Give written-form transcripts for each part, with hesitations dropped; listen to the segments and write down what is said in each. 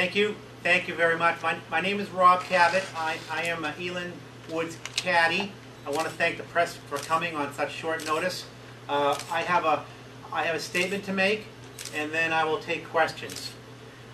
Thank you. Thank you very much. My name is Rob Cabot. I am Elin Wood's caddy. I want to thank the press for coming on such short notice. I have a statement to make, and then I will take questions.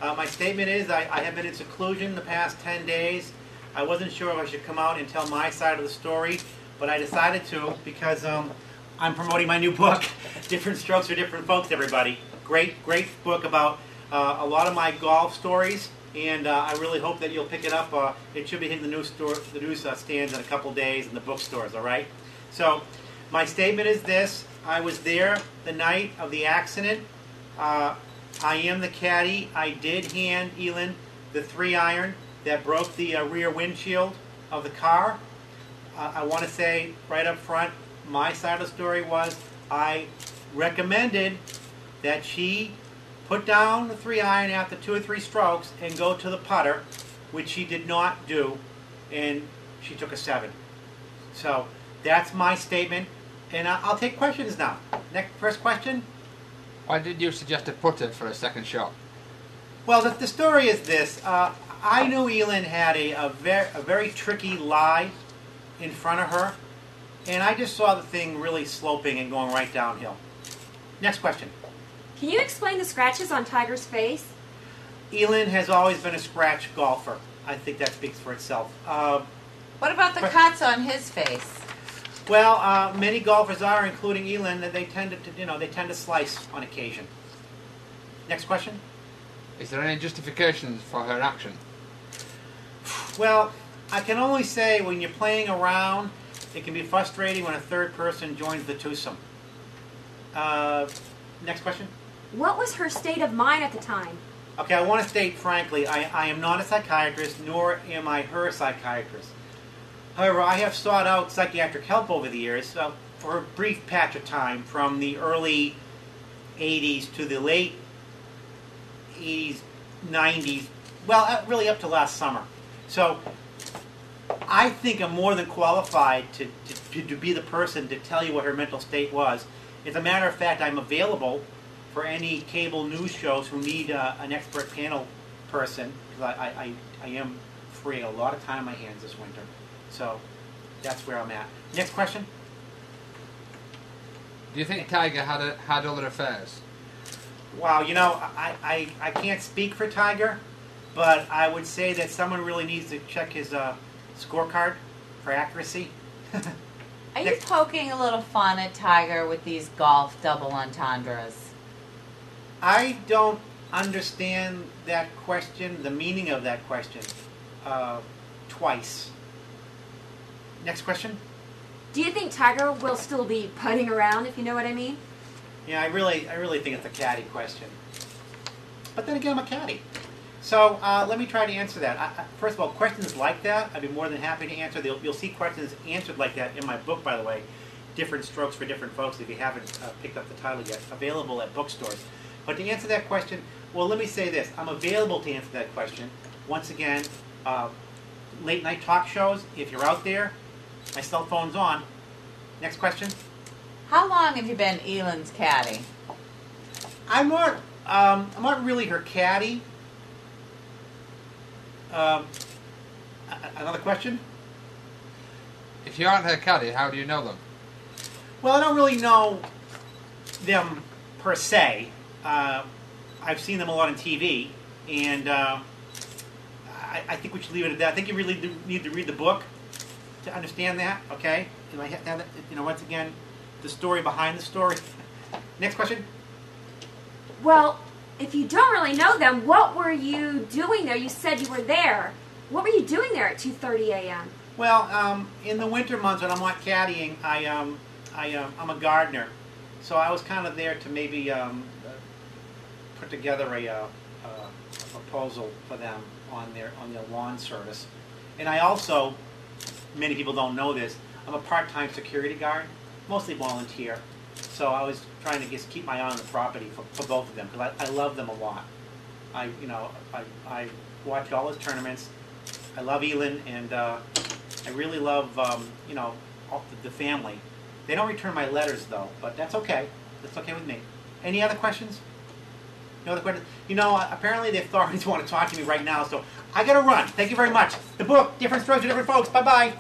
My statement is I have been in seclusion the past 10 days. I wasn't sure if I should come out and tell my side of the story, but I decided to because I'm promoting my new book, Different Strokes for Different Folks, everybody. Great book about a lot of my golf stories, and I really hope that you'll pick it up. It should be hitting the news stands in a couple days in the bookstores, all right? So my statement is this. I was there the night of the accident. I am the caddy. I did hand Elin the 3-iron that broke the rear windshield of the car. I want to say right up front, my side of the story was I recommended that she put down the 3-iron after 2 or 3 strokes and go to the putter, which she did not do, and she took a 7. So that's my statement, and I'll take questions now. First question. Why did you suggest a putter for a second shot? Well, the story is this. I knew Elin had a very tricky lie in front of her, and I just saw the thing really sloping and going right downhill. Next question. Can you explain the scratches on Tiger's face? Elin has always been a scratch golfer. I think that speaks for itself. What about the cuts on his face? Well, many golfers are, including Elin, that they tend to slice on occasion. Next question. Is there any justifications for her action? Well, I can only say when you're playing around, it can be frustrating when a third person joins the twosome. Next question. What was her state of mind at the time? Okay, I want to state frankly, I am not a psychiatrist, nor am I her psychiatrist. However, I have sought out psychiatric help over the years for a brief patch of time, from the early 80s to the late 80s, 90s, well, really up to last summer. So I think I'm more than qualified to be the person to tell you what her mental state was. As a matter of fact, I'm available for any cable news shows who need an expert panel person, because I am free. A lot of time on my hands this winter. So that's where I'm at. Next question. Do you think Tiger had other affairs? Wow, I can't speak for Tiger, but I would say that someone really needs to check his scorecard for accuracy. Are you poking a little fun at Tiger with these golf double entendres? I don't understand that question, the meaning of that question, twice. Next question. Do you think Tiger will still be putting around, if you know what I mean? Yeah, I really think it's a caddy question. But then again, I'm a caddy. So let me try to answer that. First of all, questions like that, I'd be more than happy to answer. You'll see questions answered like that in my book, by the way, Different Strokes for Different Folks, if you haven't picked up the title yet, available at bookstores. But to answer that question, well, let me say this. I'm available to answer that question. Once again, late night talk shows, if you're out there, my cell phone's on. Next question. How long have you been Elin's caddy? I'm not really her caddy. Another question? If you aren't her caddy, how do you know them? Well, I don't really know them per se. I've seen them a lot on TV, and I think we should leave it at that. I think you really do need to read the book to understand that, okay? And I have to have that, once again, the story behind the story. Next question. Well, if you don't really know them, what were you doing there? You said you were there. What were you doing there at 2:30 a.m.? Well, in the winter months when I'm not caddying, I'm a gardener, so I was kind of there to maybe put together a proposal for them on their lawn service. And I also, many people don't know this, I'm a part-time security guard, mostly volunteer. So I was trying to just keep my eye on the property for both of them, because I love them a lot. I watch all his tournaments. I love Elin, and I really love the family. They don't return my letters though, but that's okay. That's okay with me. Any other questions? No other questions? You know, apparently the authorities want to talk to me right now, so I gotta run. Thank you very much. The book, Different Strokes for Different Folks. Bye-bye.